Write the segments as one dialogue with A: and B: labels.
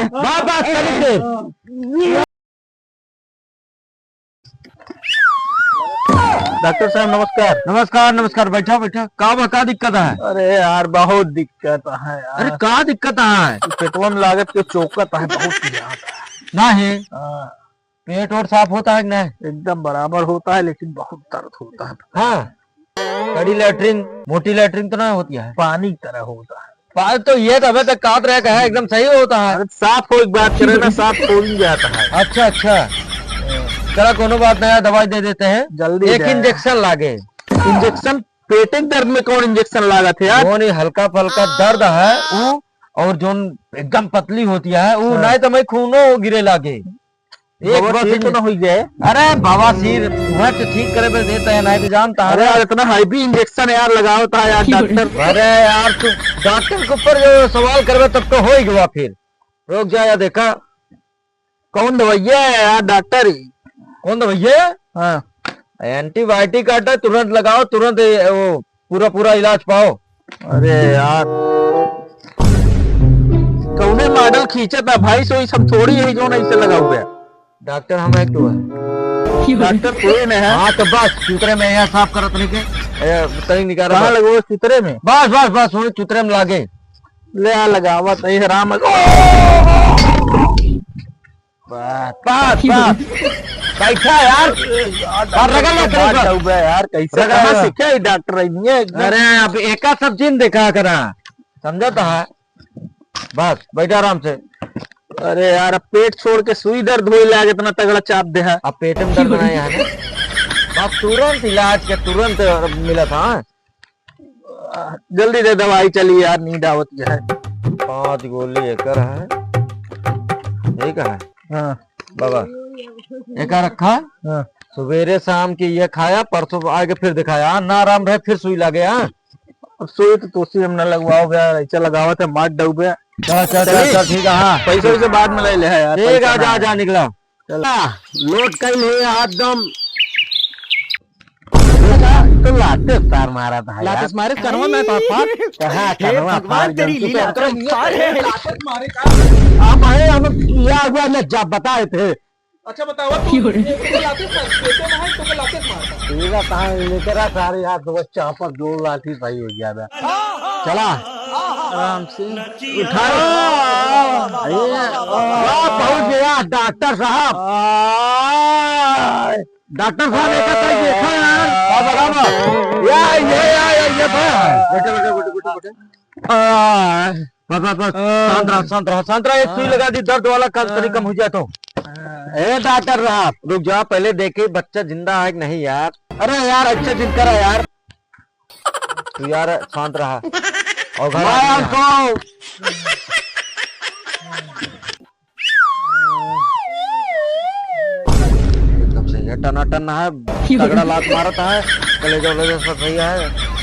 A: बस बस तनिक देर।
B: डॉक्टर साहब नमस्कार।
A: नमस्कार नमस्कार, बैठा बैठा। का दिक्कत है?
B: अरे यार बहुत दिक्कत है यार।
A: अरे का दिक्कत है?
B: पेटवा में लागत के चौकत है बहुत ज्यादा।
A: नहीं
B: हाँ,
A: पेट और साफ होता है कि नहीं?
B: एकदम बराबर होता है लेकिन बहुत दर्द होता है।
A: हाँ, बड़ी लैट्रिन मोटी लैट्रिन तो नहीं होती है?
B: पानी की तरह होता है।
A: पानी तो ये तो तक काट रहा है, एकदम सही होता है।
B: अरे साफ हो, एक बात करे ना, साफ हो ही जाता है।
A: अच्छा अच्छा, चला कोनो बात नहीं, दवाई दे देते हैं।
B: जल्दी
A: एक इंजेक्शन लागे।
B: इंजेक्शन? पेटे के दर्द में कौन इंजेक्शन लागा थे यार?
A: वो नहीं, हल्का फल्का दर्द है वो, और जो एकदम पतली होती है वो नहीं तो मैं खूनो गिरे लागे। एक बस
B: तो ना हुई गए।
A: अरे बवासीर वह तो ठीक करे पर देता है, नहीं तो जानता है।
B: अरे यार इतना हैवी इंजेक्शन यार लगाओ था यार डॉक्टर।
A: अरे यार तू डॉक्टर के ऊपर जो सवाल करवे तब तो हो ही गया। फिर रुक जा या देखा
B: कौन दवाइया है यार डॉक्टर?
A: कौन दवाइया?
B: हाँ,
A: एंटीबायोटिक आता है, तुरंत लगाओ, तुरंत वो पूरा पूरा इलाज पाओ।
B: अरे यार कौने मॉडल खींचा था भाई? सो ये सब थोड़ी है जो नहीं से लगा हुआ है।
A: डॉक्टर हम एक तो है,
B: डॉक्टर कोई नहीं है।
A: हाँ तो बस चुतरे में यहाँ साफ करो तरीके तरीक निकाल।
B: कहाँ लगो चितरे में?
A: बस बस बस वही चुतरे में लागे।
B: ले आ लगावा सही हराम।
A: बस बस बैठा यार,
B: यार कैसे कहाँ सीखा है डॉक्टर?
A: अरे अब एक सब चीज देखा करा, समझा तो है। बस बैठा आराम से।
B: अरे यार अब पेट छोड़ के सुई दर्द हो लगे, इतना तगड़ा चाप दे है।
A: अब पेट में दर्द नहीं है ना, अब तुरंत इलाज के तुरंत मिला था।
B: जल्दी दे दवाई, चली यार नींद आवत है।
A: 5 गोली एक है, ठीक है।
B: हाँ
A: बाबा एक रखा।
B: हाँ,
A: सवेरे शाम की ये खाया, परसों आगे फिर दिखाया ना आराम रहे, फिर सुई लगे।
B: अब सुई तो तोसी हम न लगवाओ यार, ऐसा लगावा था मार डूब गया।
A: चल ठीक है। हाँ
B: पैसे से बाद में ले ले यार।
A: ठीक है, जा जा निकला।
B: लोट कहीं नहीं एकदम तो लाते तार मारा था। लाते मारे करवा मैं कहा करवा
C: भगवान तेरी लीला
B: मारे का आप आए, हम किया हुआ मैं जब बताए थे। अच्छा बताओ तेरा कहाँ लेकर आ सारे यार तो बच्चा पर 2 लाठी सही हो गया था। चला आराम से उठा। पहुंच गया डॉक्टर साहब। डॉक्टर साहब एक देखा यार।
A: संतरा एक सुई लगा दी, दर्द वाला कल तरी कम हो जाए तो।
B: ए डॉक्टर साहब
A: रुक जा, पहले देखे बच्चा जिंदा है कि नहीं यार।
B: अरे यार अच्छा जिद करा यार।
A: तू यार शांत रहा और घर एकदम सही है, टनाटन है, तगड़ा लात मारता है, कलेजा वलेजा सब सही है।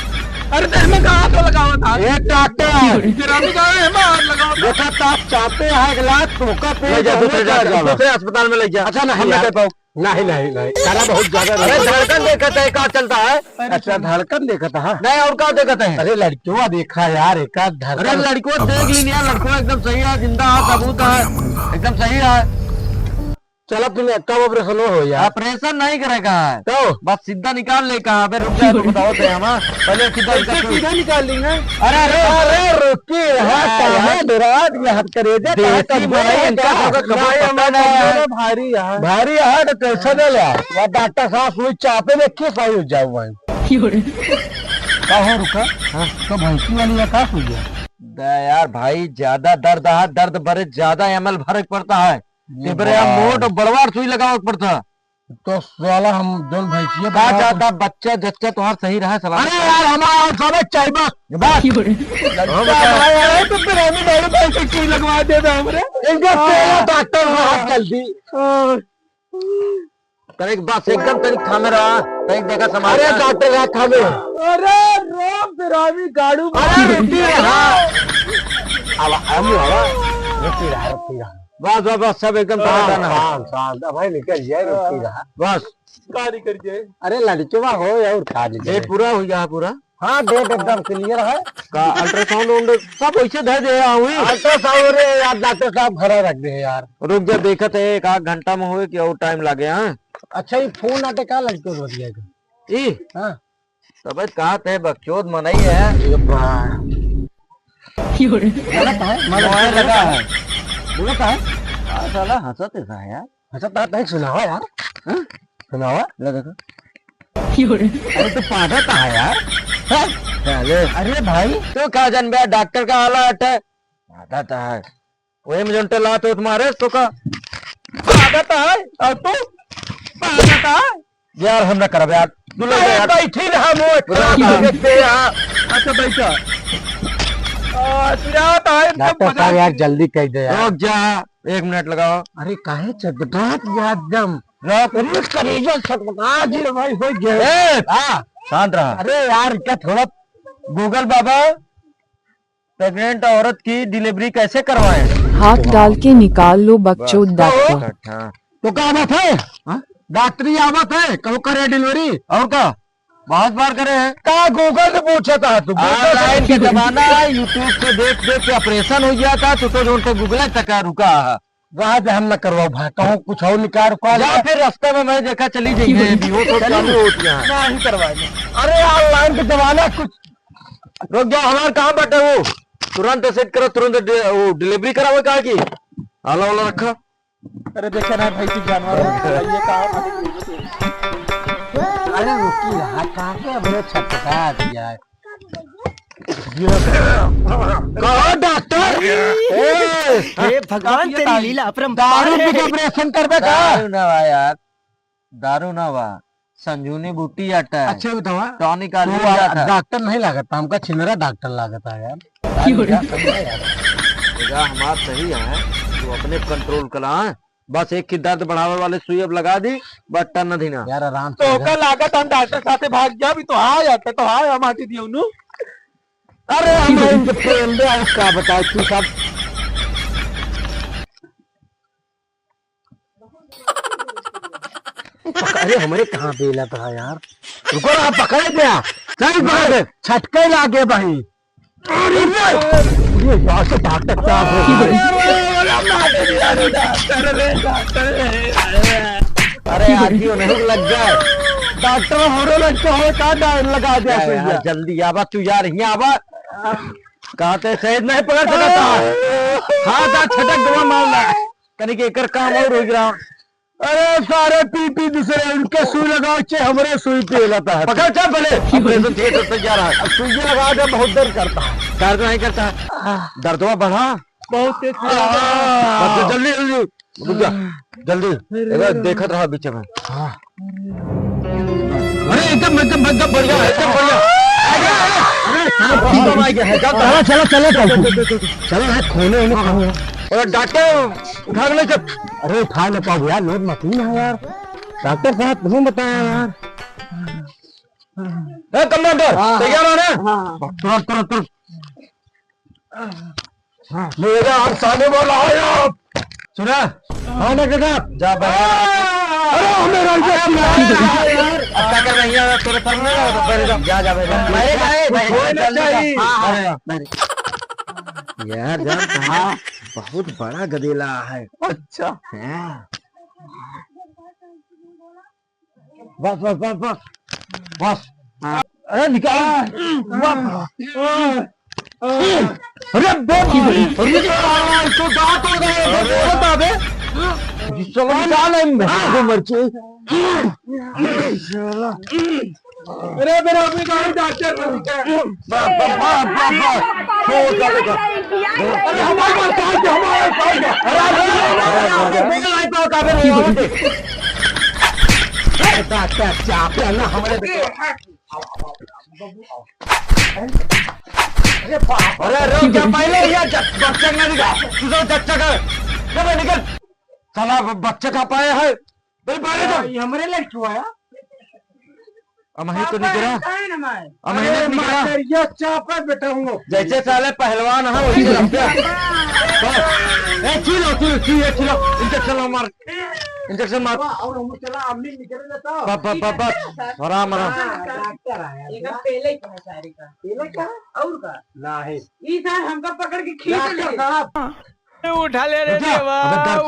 B: अरे मैं कहाँ तो लगावा था? ये डॉक्टर देखा था चाहते हैं गिलास ठोका पे
A: दूसरे अस्पताल में ले जा।
B: अच्छा नहीं
A: नहीं पाओ।
B: नहीं नहीं नहीं सारा बहुत ज्यादा।
A: अरे धड़कन देखता है क्या चलता है?
B: अच्छा धड़कन देखा था?
A: नहीं और क्या देखते हैं?
B: अरे लड़कियों देखा यार एक
A: अरे
B: धड़कन।
A: लड़कियों देख ली यार, लड़कों एकदम सही है, जिंदा है, सबूत है, एकदम सही है।
B: चलो तुम कब ऑपरेशन हो यार?
A: ऑपरेशन नहीं करेगा
B: तो
A: बस सीधा निकाल ले। कहा रुक जाए तो बताओ थे हम पहले
B: सीधा निकाल लेंगे।
A: अरे
B: अरे रुकिए भारी है भारी है तो टेंशन ले लो। डॉक्टर साहब सुई चापे में क्यों सही हो जाओ भाई? कहाँ रुका? तो भैंसी वाली का कहा सुई गया
A: यार भाई, ज्यादा दर्द है, दर्द बड़े ज्यादा एमएल फर्क पड़ता है। मोट बड़वार सुई लगाओ पड़ता
B: तो साला हम दोनों भैंसिया
A: कहा जाता बच्चा जच्चा तुम्हारा सही रहा सलाम।
B: अरे यार हमारा सब चाहिए बस तो फिर हमें बड़े पैसे क्यों लगवा देता हमरे? डॉक्टर साहब जल्दी
A: तनिक बस एकदम तनिक थामे रहा, तनिक देखा समाज।
B: अरे डॉक्टर साहब थामे। अरे राम फिरामी गाड़ू। अरे रुकी रहा
A: बस बस बस सब एकदम
B: शांत भाई निकल जाए रुकी रहा
A: बस।
B: अरे लड़के हो या और खा लीजिए।
A: पेट पूरा हो गया पूरा।
B: हाँ डेट एकदम क्लियर है।
A: का अल्ट्रासाउंड सब वैसे धर दे हुई।
B: अल्ट्रासाउंड रे यार डॉक्टर साहब घरे रख दे यार।
A: रुक जा देखत है, एक आध घंटा में हुए कि और टाइम लगे। हाँ
B: अच्छा ये फोन आते का लगते हो दिया
A: ई
B: हाँ
A: तब कहा थे बकचोद मनाई है।
B: गलत है
A: मोबाइल लगा है।
B: गलत है।
A: साला हंसत ऐसा है यार।
B: अच्छा नहीं सुनावा यार। हाँ? सुनावा
A: ले देखो। अरे तो पागल है यार।
B: अरे भाई
A: तो कहा जान बे डॉक्टर का हालत है आदत है वही मुझे उल्टे लाते तुम्हारे तो का आदत है और तू आदत है यार। हम ना करब यार तू लोग यार
B: बैठी रहा
A: अच्छा बैठा
B: डॉक्टर साहब यार जल्दी कह दे यार।
A: रुक जा 1 मिनट लगाओ।
B: अरे काहे चटपटा एकदम अरे कलेजा छटपटा जी भाई हो गया।
A: शांत रहा।
B: अरे यार क्या थोड़ा
A: गूगल बाबा प्रेग्नेंट औरत की डिलीवरी कैसे करवाएं?
C: हाथ डाल के निकाल लो बकचोद डॉक्टर।
B: तो क्या बात है डॉक्टरी आवत है कहो करे डिलीवरी
A: और का बहुत बार करे हैं।
B: का गूगल से पूछा था तू
A: ऑनलाइन के जमाना है यूट्यूब से देख देख के ऑपरेशन हो गया था तो जो उनको गूगल तक रुका है
B: वहाँ से हम न करवाओ भाई कहूँ कुछ और निकाल
A: या फिर रास्ते में मैं देखा चली जाइए वो तो चालू होती है
B: नहीं करवाएंगे। अरे ऑनलाइन के जमाना कुछ
A: रुक जाओ हमारे कहाँ बैठे वो तुरंत सेट करो तुरंत वो डिलीवरी कराओ कहा की आला वाला रखा।
B: अरे देखा ना भाई जानवर ये अरे रुकी रहा कहाँ से अपने छटपटा दिया है। कहो डॉक्टर
D: हे भगवान तेरी लीला अपरंपार
B: दारू
D: है।
B: पी के ऑपरेशन करबे का
A: दारू ना वा यार दारू ना वा संजूनी बूटी आता है।
B: अच्छा बताओ
A: टॉनिक
B: डॉक्टर नहीं लागता हमका छिनरा डॉक्टर लागता है यार।
A: हमारा सही है तू अपने कंट्रोल करा बस एक की दर्द बढ़ावे वाले सुई अब लगा दी बस टन नहीं ना
B: यार आराम
D: तो का लागत हम डॉक्टर साथे भाग जा भी तो हाँ जाते तो हाँ हम आती दियो नु।
B: अरे हम इनके प्रेम दे क्या बताओ तू सब अरे हमारे कहाँ बेला था यार रुको ना पकड़ दिया चल पकड़ छटके लागे भाई। ये यहाँ से डॉक्टर
A: अरे आज ही उन्हें लग जाए
B: डॉक्टर हमारे लगते हो का डाल लगा दिया
A: यार, जल्दी आवा तू यार यहाँ आवा कहते शहद नहीं पकड़ सकता हाँ छटक दवा मारना कहीं के एकर काम और हो गया।
B: अरे सारे पी दूसरे उनके सुई लगाओ चे हमारे सुई पे लगता है
A: पकड़ चल पहले ऑपरेशन थिएटर से जा रहा है
B: सुई लगा दे बहुत दर्द करता है।
A: दर्द नहीं करता दर्दवा बढ़ा
B: बहुत तेज
A: जल्दी जल्दी रुक जा जल्दी एक देखत रहा बीच में।
B: अरे एकदम बढ़िया चलो चलो खोने
A: डॉक्टर उठा ले चल।
B: अरे उठा ले पाओ यार लोग मशीन है यार डॉक्टर साहब तुम्हें बताया यार।
A: कमांडर तैयार हो ना
B: तुरंत मेरा हाथ सामने वाला है
A: सुना
B: हाँ डॉक्टर साहब
A: जा
B: अरे मेरा
A: क्या कर रही है तेरे सर में जा यार यार बहुत बड़ा गदेला है।
B: अच्छा
A: बस बस बस बस बस
B: अरे निकाल अरे
A: तो दांत हो गए
B: चलो निकाल मर्ची अरे मेरा अपनी गाड़ी डॉक्टर
A: अरे क्या पहले बच्चा निकल साला बच्चा का पाया है
B: हमारे लड़की आया
A: अमही तो नहीं गिरा अमही नहीं गिरा
B: चापा बेटा हूँ
A: जैसे साले पहलवान है वही चिलो इनके चलो मार इंजेक्शन मार
B: और हम चला अम्मी निकले तो
A: आराम आराम
B: डॉक्टर आया
E: इनका पहले ही कहा सारी का
B: पहले क्या
E: और का
B: नहीं
E: ई सर हमका पकड़ के खींच ले
B: डॉक्टर साहब
D: उठा ले रे देवा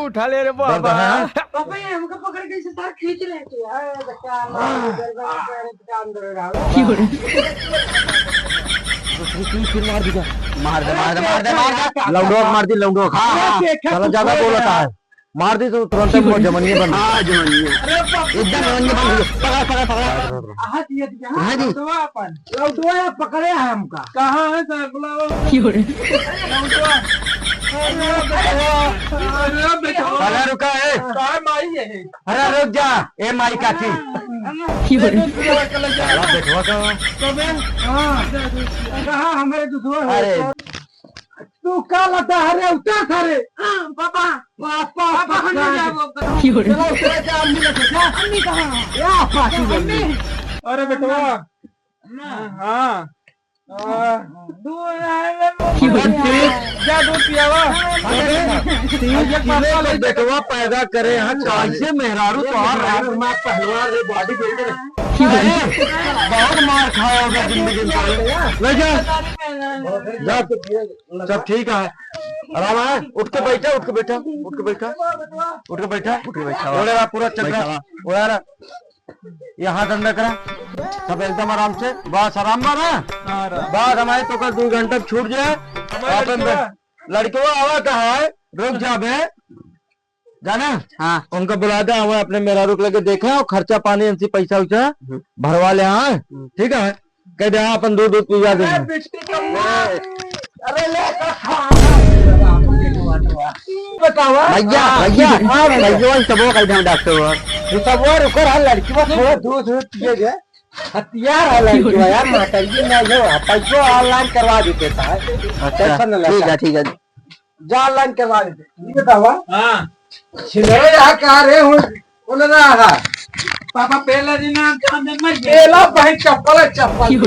D: उठा ले रे
A: दर्द
D: बाबा
A: है
E: पापा ये हमका पकड़ के इसे सर खींच ले
A: मार दे लौंडो मार दी लौंडो चलो ज्यादा बोलता है मार दी तो तुरंत वो जमनिया बन एकदम जमनिया बन पकड़ पकड़ पकड़
B: हाथ ये दिया
A: हाँ जी
E: अपन
B: लौटवा पकड़े हैं हमका
E: कहां है सर बुलाओ
A: अरे रुका है
E: कहां माई है
A: अरे रुक जा ए माई काकी देखो
B: कहा हमारे दूसरा
A: अरे
B: तू क्या लगता है रे उतर सारे
E: पापा
B: पापा
E: पापा हम
B: चलो उतरे जा अम्मी लगे क्या
E: अम्मी कहां
B: या पासी अम्मी
E: अरे बेटवा हां
A: बेटवा पैदा करे यहाँ कैसे मेहरारू तो पहलवान रे बॉडी बिल्डर बहुत मार खाया होगा जिंदगी में सब ठीक है आराम है उठ के बैठा उठ के बैठा उठ के बैठा उठ के बैठा उठ के बैठा पूरा चक्कर उड़ा यहाँ धंधा करा सब एकदम आराम से बस आराम बारा बस हमारे तो कल 2 घंटे छूट जाए लड़के वो आवा कहा है रुक जा बे जाना हाँ उनको बुला दे हमें अपने मेरा रुक लगे देखे और खर्चा पानी इनसे पैसा उसा भरवा ले हाँ ठीक है कह दे हाँ अपन दूध पीवा देंगे भैया भैया भैया सब डॉक्टर
B: सब वो रुको रहा लड़की को थोड़ा दूध पिए गए हथियार है लड़की यार माता जी मैं जो पैसों ऑनलाइन करवा देते था
A: ठीक है
B: जा ऑनलाइन करवा देते ये बतावा
E: हां
B: छिलरे यहाँ कहा रे हूँ बोल रहा है
E: पापा पहला दिन आप काम में मत
B: केला भाई चप्पल है चप्पल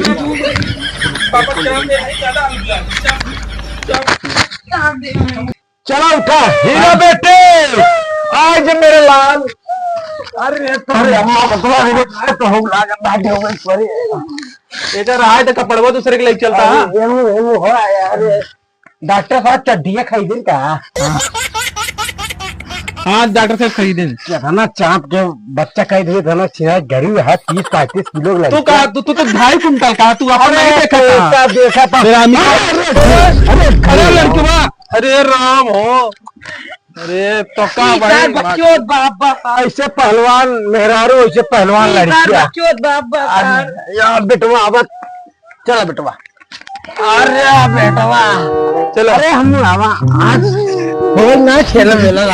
E: पापा काम में है ज्यादा
A: चलो उठा हीरा बेटे आज मेरे लाल
B: अरे
A: तो हम लाग बैठे हो सॉरी
D: इधर रहा है तो कपड़वा दूसरे के लेके चलता है
B: वो हो यार डॉक्टर साहब चड्डियाँ खरीदे का
D: हाँ डॉक्टर साहब खरीदे
B: ना चाप जो बच्चा कह दिए था ना गरीब है 30-35 किलो लगे
D: तू कहा तू तो 2.5 कुंटल का तू अपना नहीं देखा था
B: देखा था
D: अरे लड़कवा अरे राम हो अरे तो का भाई
B: ऐसे पहलवान मेहरारू ऐसे पहलवान लड़कियां यार बेटवा अब चलो बेटवा अरे बेटवा
A: चलो
B: अरे हम आज हो ना खेल मेला